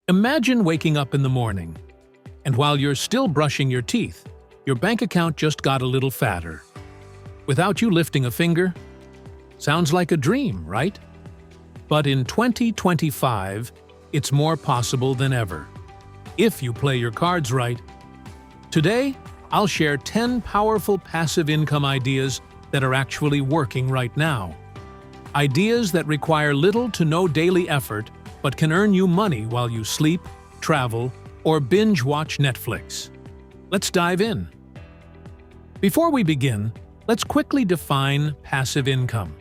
Imagine waking up in the morning, and while you're still brushing your teeth, your bank account just got a little fatter. Without you lifting a finger? Sounds like a dream, right? But in 2025, it's more possible than ever, if you play your cards right. Today, I'll share 10 powerful passive income ideas that are actually working right now. Ideas that require little to no daily effort but can earn you money while you sleep, travel, or binge-watch Netflix. Let's dive in. Before we begin, let's quickly define passive income.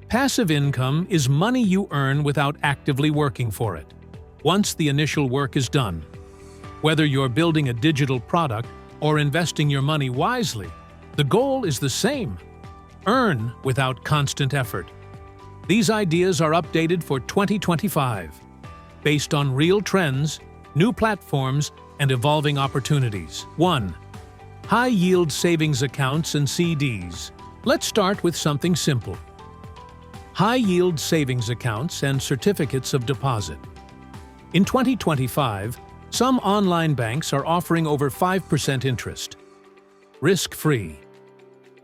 Passive income is money you earn without actively working for it, once the initial work is done. Whether you're building a digital product or investing your money wisely, the goal is the same: earn without constant effort. These ideas are updated for 2025, based on real trends, new platforms, and evolving opportunities. 1. High-yield savings accounts and CDs. Let's start with something simple. High-yield savings accounts and certificates of deposit. In 2025, some online banks are offering over 5% interest. Risk-free.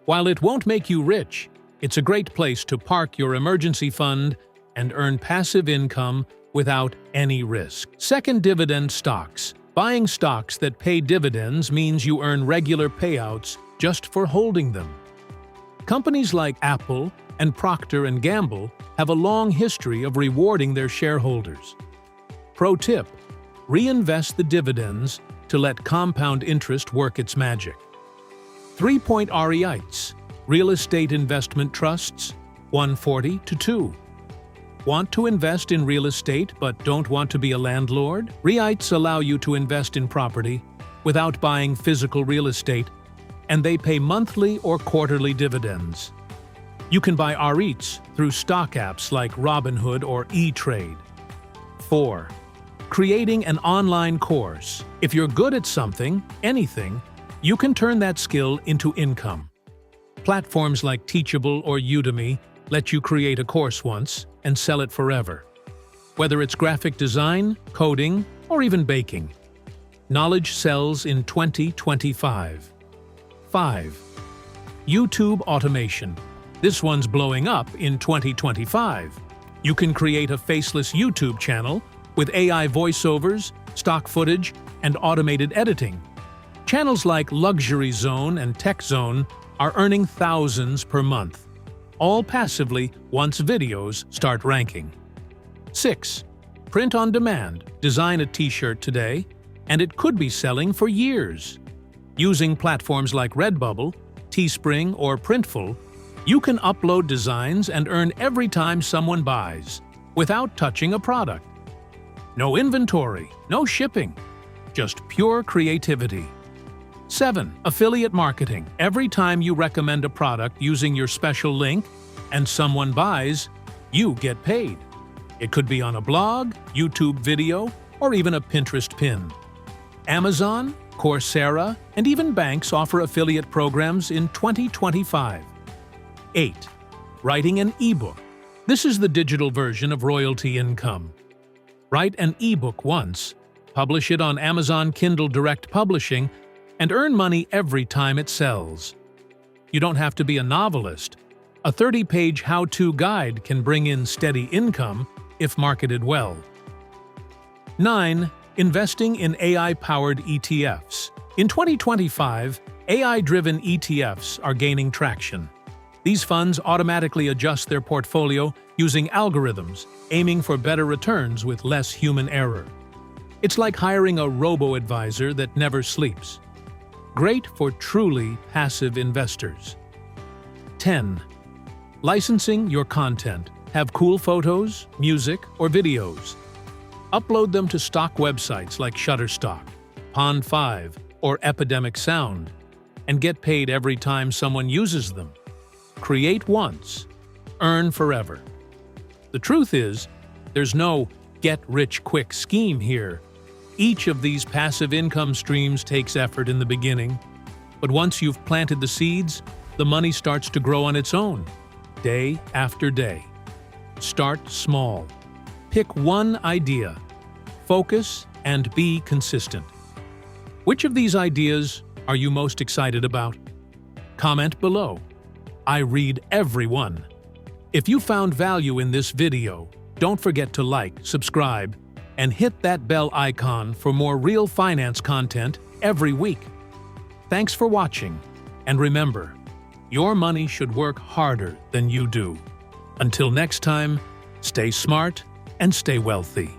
While it won't make you rich, it's a great place to park your emergency fund and earn passive income without any risk. Second, dividend stocks. Buying stocks that pay dividends means you earn regular payouts just for holding them. Companies like Apple and Procter & Gamble have a long history of rewarding their shareholders. Pro tip: reinvest the dividends to let compound interest work its magic. 3-point REITs. Real estate investment trusts, 140-2. Want to invest in real estate but don't want to be a landlord? REITs allow you to invest in property without buying physical real estate, and they pay monthly or quarterly dividends. You can buy REITs through stock apps like Robinhood or E-Trade. 4. Creating an online course. If you're good at something, anything, you can turn that skill into income. Platforms like Teachable or Udemy let you create a course once and sell it forever. Whether it's graphic design, coding, or even baking, knowledge sells in 2025. 5. YouTube automation. This one's blowing up in 2025. You can create a faceless YouTube channel with AI voiceovers, stock footage, and automated editing. Channels like Luxury Zone and Tech Zone are earning thousands per month, all passively once videos start ranking. 6. Print on demand. Design a t-shirt today, and it could be selling for years. Using platforms like Redbubble, Teespring, or Printful, you can upload designs and earn every time someone buys, without touching a product. No inventory, no shipping, just pure creativity. 7. Affiliate marketing. Every time you recommend a product using your special link and someone buys, you get paid. It could be on a blog, YouTube video, or even a Pinterest pin. Amazon, Coursera, and even banks offer affiliate programs in 2025. 8. Writing an ebook. This is the digital version of royalty income. Write an ebook once, publish it on Amazon Kindle Direct Publishing, and earn money every time it sells. You don't have to be a novelist. A 30-page how-to guide can bring in steady income if marketed well. 9. Investing in AI-powered ETFs. In 2025, AI-driven ETFs are gaining traction. These funds automatically adjust their portfolio using algorithms, aiming for better returns with less human error. It's like hiring a robo-advisor that never sleeps. Great for truly passive investors. 10. Licensing your content. Have cool photos, music, or videos. Upload them to stock websites like Shutterstock, Pond5, or Epidemic Sound, and get paid every time someone uses them. Create once, earn forever. The truth is, there's no get-rich-quick scheme here. Each of these passive income streams takes effort in the beginning, but once you've planted the seeds, the money starts to grow on its own, day after day. Start small. Pick one idea. focus, and be consistent. Which of these ideas are you most excited about? Comment below. I read every one. If you found value in this video, don't forget to like, subscribe, and hit that bell icon for more real finance content every week. Thanks for watching, and remember, your money should work harder than you do. Until next time, stay smart and stay wealthy.